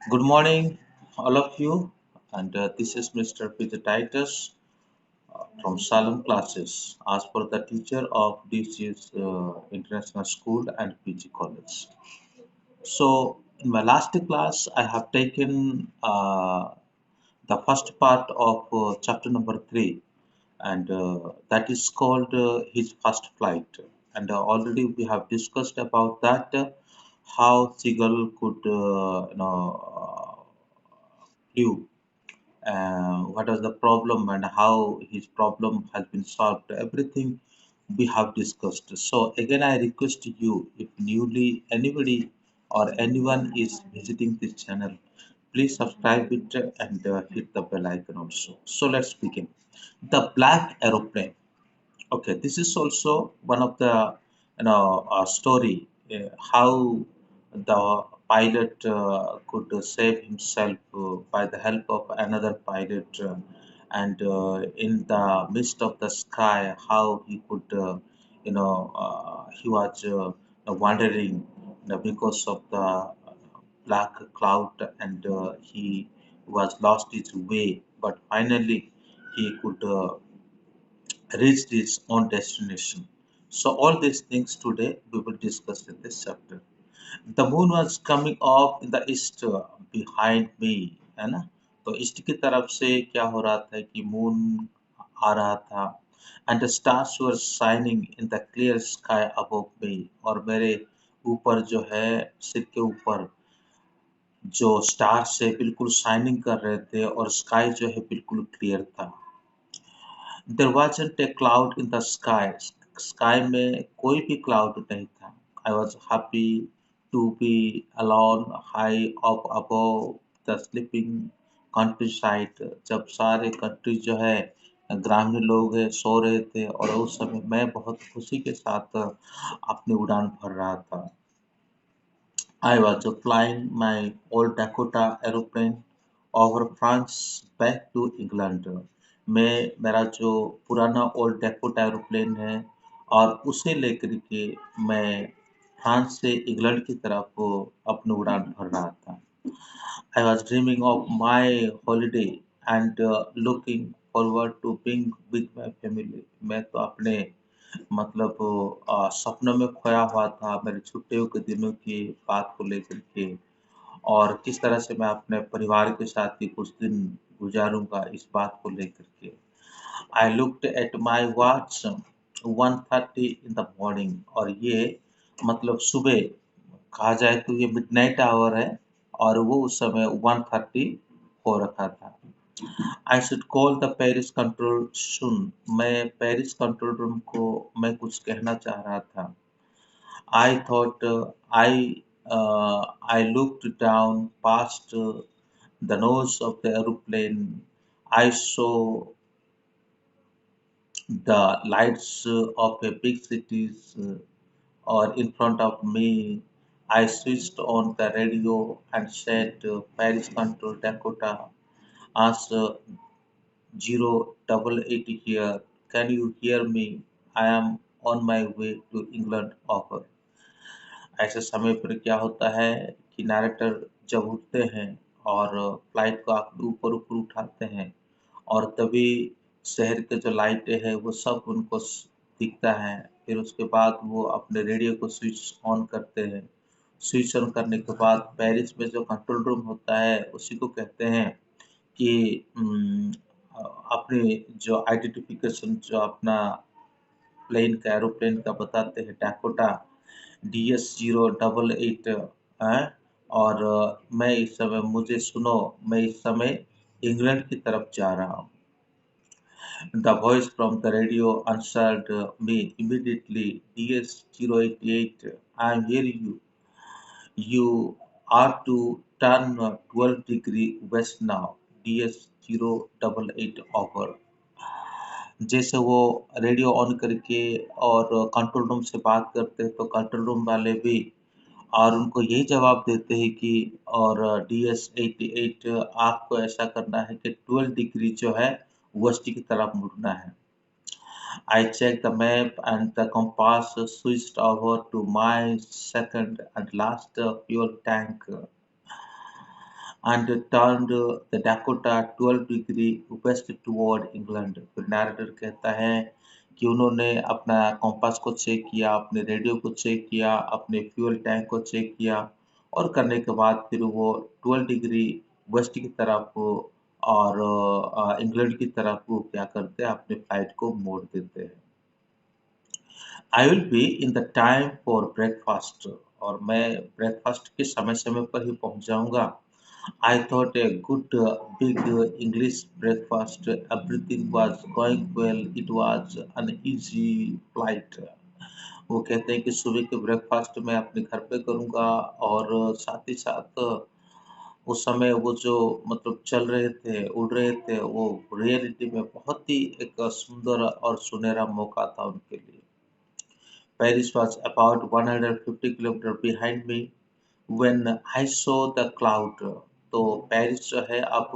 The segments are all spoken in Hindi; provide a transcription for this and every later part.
Good morning, all of you, and this is Mr. Peter Titus from Salem classes, as per the teacher of DC's International School and PG College. So, in my last class, I have taken the first part of chapter number 3, and that is called his first flight. And already we have discussed about that, how Seagull could, flew what was the problem and how his problem has been solved. Everything we have discussed. So again, I request you, if newly anybody or anyone is visiting this channel, please subscribe it and hit the bell icon also. So let's begin. The black aeroplane. Okay, this is also one of the story how the pilot could save himself by the help of another pilot, and in the midst of the sky, how he could he was wandering because of the black cloud, and he was lost his way, but finally he could reached its own destination. So all these things today we will discuss in this chapter. The moon was coming off in the east behind me, है ना? तो ईस्ट की तरफ से क्या हो रहा था कि मून आ रहा था, and the stars were shining in the clear sky above me, और मेरे ऊपर जो है सिर के ऊपर जो स्टार्स है बिल्कुल शाइनिंग कर रहे थे और स्काई जो है बिल्कुल क्लियर था. There wasn't a cloud in the sky. Sky में कोई भी cloud नहीं था. I was happy to be alone high up above the sleeping countryside. जब सारे country जो है ग्रामीण लोग है सो रहे थे और उस समय मैं बहुत खुशी के साथ अपनी उड़ान भर रहा था. I was flying my old Dakota aeroplane over France back to England. मैं मेरा जो पुराना ओल्ड डैकोटा एरोप्लेन है और उसे लेकर के मैं फ्रांस से इंग्लैंड की तरफ अपनी उड़ान भर रहा था. I was dreaming of my holiday and looking forward to being with my family. मैं तो अपने मतलब सपनों में खोया हुआ था मेरे छुट्टियों के दिनों की बात को लेकर के, और किस तरह से मैं अपने परिवार के साथ ही कुछ दिन गुजारूंगा इस बात को लेकर के. I looked at my watch 1:30 in the morning, और ये मतलब सुबह कहा जाए तो ये मिडनाइट आवर है और वो उस समय 1:30 हो रखा था. I should call the Paris control soon. मैं पेरिस कंट्रोल रूम को मैं कुछ कहना चाह रहा था. I thought I looked down past the nose of the aeroplane. I saw the lights of a big cities or in front of me. I switched on the radio and said, Paris Control Dakota, ask 088 here. Can you hear me? I am on my way to England. Over. ऐसे समय पर क्या होता है कि नैरेटर जब उठते हैं और फ्लाइट को आप ऊपर ऊपर उठाते हैं, और तभी शहर के जो लाइटें हैं वो सब उनको दिखता है. फिर उसके बाद वो अपने रेडियो को स्विच ऑन करते हैं. स्विच ऑन करने के बाद पेरिस में जो कंट्रोल रूम होता है उसी को कहते हैं कि अपने जो आइडेंटिफिकेशन जो अपना प्लेन का एरोप्लेन का बताते हैं डाकोटा DS 088 है. और मैं इस समय मुझे सुनो, मैं इस समय इंग्लैंड की तरफ जा रहा हूँ. The voice from the radio answered me immediately. DS 088, I am hearing you. You are to turn 12 degree west now. DS 088 over. जैसे वो रेडियो ऑन करके और कंट्रोल रूम से बात करते हैं तो कंट्रोल रूम वाले भी और उनको यही जवाब देते हैं कि और DS 88 आपको ऐसा करना है कि 12 डिग्री जो है वेस्ट की तरफ मुड़ना है. I checked the map and the compass, switched over to my second and last fuel tank. and turned the Dakota 12 degree west toward England. फिर नैरेटर कहता है कि उन्होंने अपना कॉम्पास को चेक किया, अपने रेडियो को चेक किया, अपने फ्यूल टैंक को चेक किया और करने के बाद फिर वो 12 डिग्री वेस्ट की तरफ और इंग्लैंड की तरफ वो क्या करते हैं अपने फ्लाइट को मोड़ देते हैं। I will be in the time for breakfast और मैं ब्रेकफास्ट के समय-समय पर ही पहुँच जाऊँगा। I thought a good big English breakfast. Everything was going well. It was an easy flight. वो कहते हैं कि सुबह के ब्रेकफास्ट मैं अपने घर पे करूँगा और साथ ही साथ उस समय वो जो मतलब चल रहे थे, उड़ रहे थे, वो रियलिटी में बहुत ही एक सुंदर और सुनहरा मौका था उनके लिए। Paris was about 150 kilometer behind me when I saw the cloud. तो पेरिस जो है अब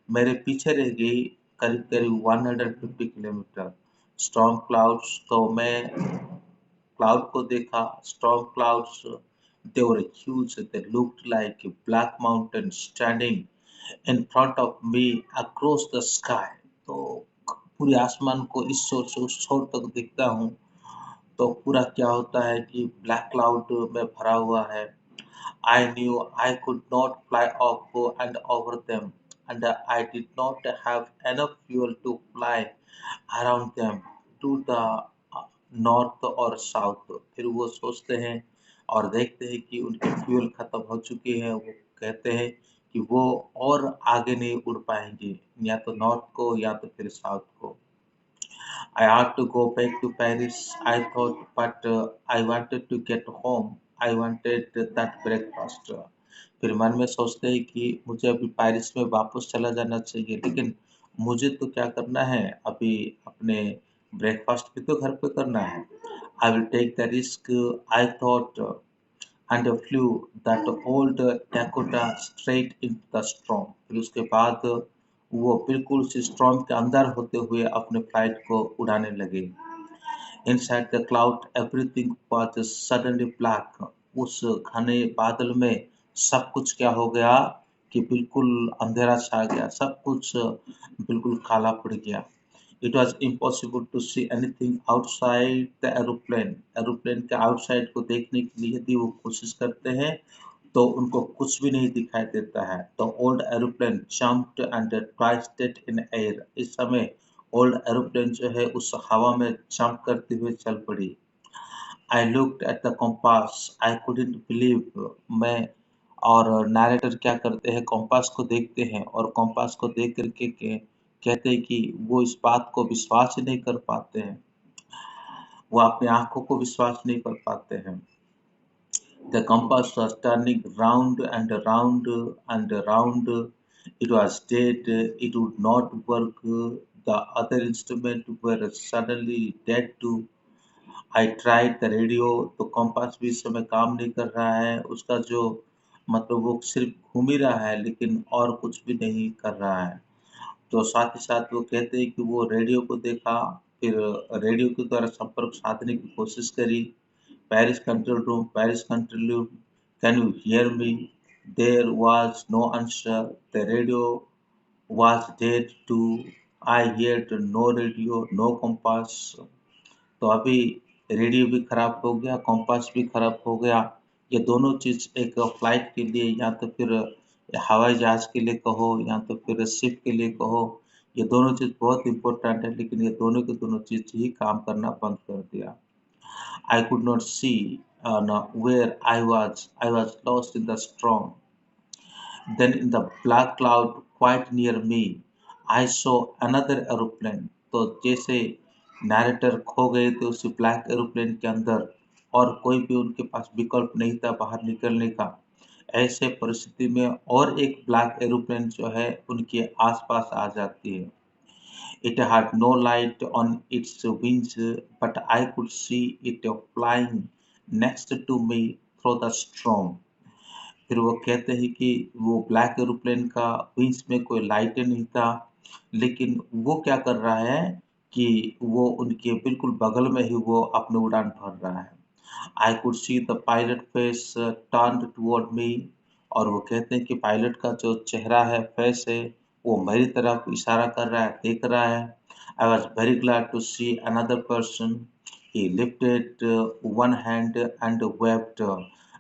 मेरे पीछे रह गई करीब करीब 150 किलोमीटर। स्टॉर्म क्लाउड्स तो मैं क्लाउड को देखा। Storm clouds they were huge. They looked like a black mountain standing in front of me across the sky. तो पूरे आसमान को इस छोर से उस छोर तक देखता हूँ तो पूरा क्या होता है कि ब्लैक क्लाउड में भरा हुआ है। I knew I could not fly up and over them, and I did not have enough fuel to fly around them to the north or south. फिर वो सोचते हैं और देखते हैं कि उनके फ्यूल खत्म हो चुके हैं। वो कहते हैं कि वो और आगे नहीं उड़ पाएंगे, या तो नॉर्थ को या तो फिर साउथ को। I ought to go back to Paris, I thought, but I wanted to get home. I wanted that breakfast. फिर मन में सोचते हैं कि मुझे अभी पेरिस में वापस चला जाना चाहिए, लेकिन मुझे तो क्या करना है, अभी अपने ब्रेकफास्ट भी तो घर पे करना है। I will take the risk, I thought, and flew that old Dakota straight into the storm. फिर उसके बाद वो बिल्कुल उस स्टॉर्म के अंदर होते हुए अपने फ्लाइट को उड़ाने लगे। Inside the cloud everything was suddenly black. उस घने बादल में सब कुछ क्या हो गया कि बिल्कुल अंधेरा छा गया, सब कुछ बिल्कुल काला पड़ गया। It was impossible to see anything outside the aeroplane. Aeroplane के आउटसाइड को देखने के लिए यदि वो कोशिश करते हैं तो उनको कुछ भी नहीं दिखाई देता है। The old aeroplane jumped and twisted in air. इस समय ओल्ड एरोप्लेन जो है उस हवा में जंप करते हुए चल पड़ी। I looked at the compass. I couldn't believe मैं और नैरेटर क्या करते हैं कॉम्पास को देखते हैं और कॉम्पास को देख करके कहते हैं कि वो इस बात को विश्वास ही नहीं कर पाते हैं। वो अपनी आंखों को विश्वास नहीं कर पाते हैं। The compass was turning round and round and round. It was dead. It would not work. The other instruments were suddenly dead too. I tried the radio. तो कंपास भी इस समय काम नहीं कर रहा है। उसका जो मतलब वो सिर्फ घूम ही रहा है लेकिन और कुछ भी नहीं कर रहा है। तो साथ ही साथ वो कहते हैं कि वो रेडियो को देखा, फिर रेडियो के द्वारा संपर्क साधने की कोशिश करी। Paris control room, can you hear me? There was no answer. The radio was dead too. I heard no radio, no compass. तो अभी रेडियो भी खराब हो गया, कॉम्पास भी खराब हो गया। ये दोनों चीज़ एक फ्लाइट के लिए या तो फिर हवाई जहाज़ के लिए कहो या तो फिर शिप के लिए कहो, ये दोनों चीज़ बहुत इम्पोर्टेंट है लेकिन ये दोनों के दोनों चीज़ ही काम करना बंद कर दिया। I could not see where I was. I was lost in the storm. Then in the black cloud quite near me, I saw another aeroplane. तो जैसे नैरेटर खो गए थे उस ब्लैक एरोप्लेन के अंदर और कोई भी उनके पास विकल्प नहीं था बाहर निकलने का। ऐसे परिस्थिति में और एक ब्लैक एरोप्लेन जो है उनके आसपास आ जाती है। It had no light on its wings, but I could see it flying next to me through the storm. फिर वो कहते हैं कि वो ब्लैक एरोप्लेन का विंग्स में कोई लाइट नहीं था, लेकिन वो क्या कर रहा है कि वो उनके बिल्कुल बगल में ही वो अपनी उड़ान भर रहा है। I could see the pilot face turned toward me. और वो कहते हैं कि पायलट का जो चेहरा है, फेस है, वो मेरी तरफ इशारा कर रहा है, देख रहा है। I was very glad to see another person. He lifted one hand and wept.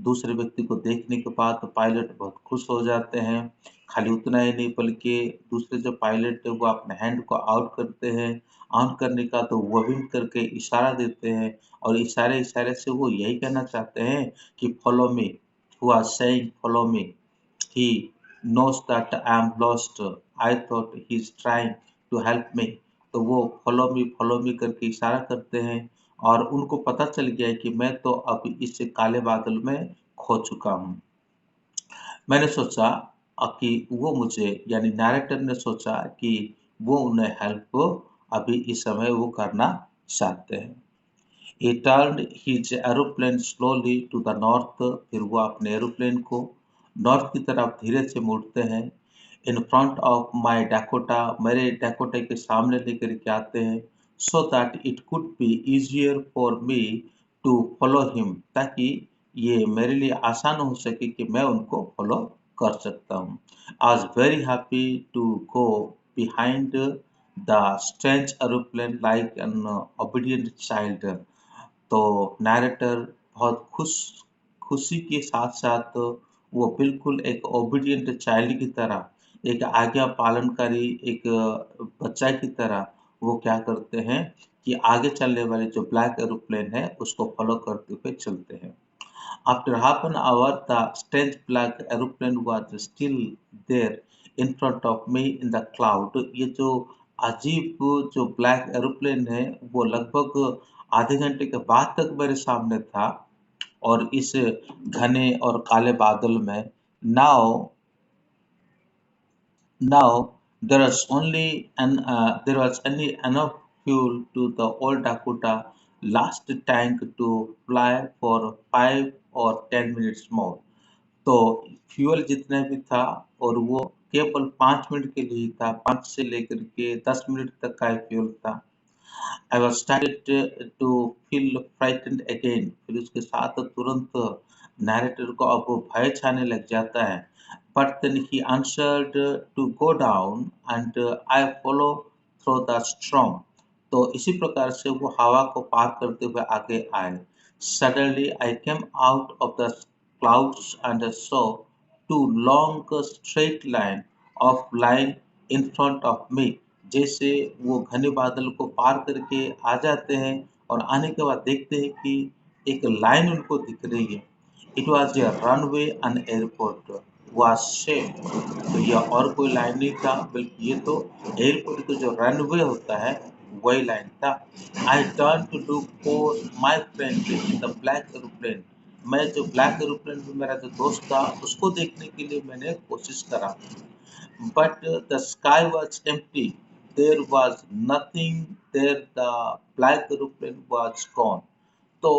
दूसरे व्यक्ति को देखने के बाद तो पायलट बहुत खुश हो जाते हैं। खाली उतना ही नहीं बल्कि दूसरे जो पायलट है वो अपने हैंड को आउट करते हैं। ऑन करने का तो वो विंक करके इशारा देते हैं और इशारे इशारे से वो यही कहना चाहते हैं कि follow me. Who are saying follow me. He knows that I am lost. I thought he is trying to help me. तो वो फॉलो मी करके इशारा करते हैं और उनको पता चल गया है कि मैं तो अब इस काले बादल में खो चुका हूँ। मैंने सोचा कि वो मुझे यानी नैरेटर ने सोचा कि वो उन्हें हेल्प अभी इस समय वो करना चाहते हैं। He turned his aeroplane slowly to the north। फिर वो अपने एरोप्लेन को नॉर्थ की तरफ धीरे से मोड़ते हैं। इन फ्रंट ऑफ माई डैकोटा, मेरे डैकोटा के सामने लेकर के आते हैं। So that it could be easier for me to follow him, ताकि ये मेरे लिए आसान हो सके कि मैं उनको फॉलो कर सकता हूँ। I was very happy to go behind the strange aeroplane like an obedient child। तो नैरेटर बहुत खुशी के साथ-साथ वो बिल्कुल एक ओबीडिएंट चाइल्ड की तरह, एक आज्ञा पालनकारी एक बच्चा की तरह वो क्या करते हैं कि आगे चलने वाले जो ब्लैक एरोप्लेन है उसको फॉलो करते हुए चलते हैं। After half an hour, the strange black aeroplane was still there in front of me in the cloud। ये जो अजीब जो ब्लैक एरोप्लेन है वो लगभग आधे घंटे के बाद तक मेरे सामने था और इस घने और काले बादल में। Now Now there was only enough fuel to the old Dakota last tank to fly for 5 or 10 minutes more। तो फ्यूल जितना भी था और वो केवल 5 मिनट के लिए था, 5 से लेकर के 10 मिनट तक का फ्यूल था। I was started to feel frightened again। फिर उसके साथ तुरंत नैरेटर को अब वो भय छाने लग जाता है। But then he answered to go down and I follow through the storm। तो इसी प्रकार से वो हवा को पार करते हुए आगे आए। Suddenly I came out of the clouds and saw two long straight line in front of me। जैसे वो घने बादल को पार करके आ जाते हैं और आने के बाद देखते हैं कि एक लाइन उनको दिख रही है। It was a runway and airport was same. तो यह और कोई लाइन नहीं था बल्कि ये तो एयरपोर्ट का जो रनवे होता है वही लाइन था। I turn to look for my friend in the black aeroplane. मैं जो ब्लैक एरोप्लेन में मेरा जो दोस्त था उसको देखने के लिए मैंने कोशिश करा। But the sky was empty. There was nothing there. The black aeroplane was gone। तो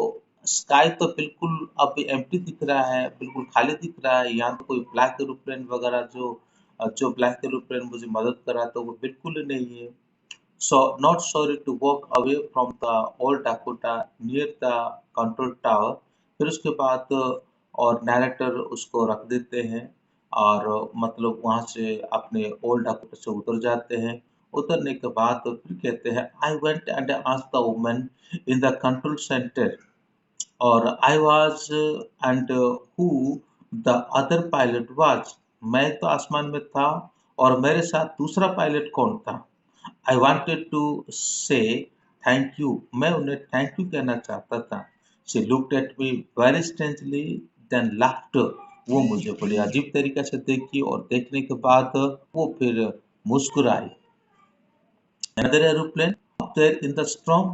स्काई तो बिल्कुल अब एम्प्टी दिख रहा है, बिल्कुल खाली दिख रहा है। यहाँ तो कोई ब्लैक एरोप्लेन वगैरह जो ब्लैक एरोप्लेन मुझे मदद कर रहा था वो बिल्कुल ही नहीं है। So not sorry to walk away from the old Dakota near the control tower। फिर उसके बाद और नैरेटर उसको रख देते हैं और मतलब वहाँ से अपने ओल्ड डाकोटा से उतर जाते हैं। उतरने के बाद तो फिर कहते हैं I went and asked the woman in the control centre और I was and who the other pilot was. मैं तो आसमान में था और मेरे साथ दूसरा पायलट कौन था। I wanted to say thank you. मैं उन्हें थैंक यू कहना चाहता था। She looked at me very strangely then laughed. वो मुझे बड़ी अजीब तरीके से देखी और देखने के बाद वो फिर मुस्कुराई। Another aeroplane up there in the storm?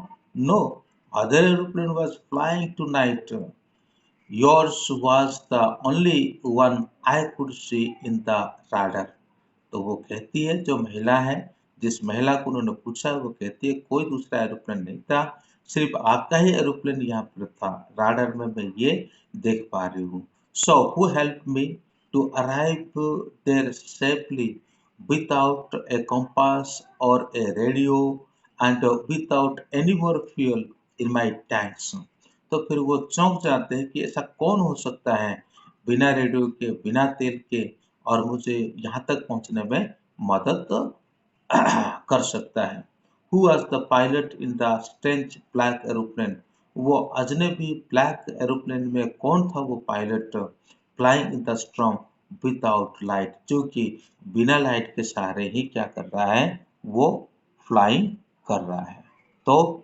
No, other aeroplane was flying tonight। Yours was the only one I could see in the radar। तो वो कहती है जो महिला है, जिस महिला को उन्होंने पूछा वो कहती है कोई दूसरा एरोप्लेन नहीं था, सिर्फ आपका ही एरोप्लेन यहाँ पर था। राडार में मैं ये देख पा रही हूँ। So who help me to arrive there safely without a compass or a radio and without any more fuel in my tanks। तो फिर वो चौंक जाते हैं कि ऐसा कौन हो सकता है बिना रेडियो के, बिना तेल के और मुझे यहाँ तक पहुँचने में मदद कर सकता है। Who was the pilot in the strange black aeroplane? वो अजनबी ब्लैक एरोप्लेन में कौन था वो pilot flying in the storm without light, जो कि बिना लाइट के सहारे ही क्या कर रहा है, वो फ्लाइंग कर रहा है। तो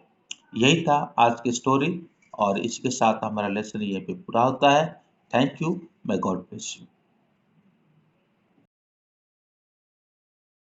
यही था आज की स्टोरी और इसके साथ हमारा लेसन ये पे पूरा होता है। Thank you. may God bless you।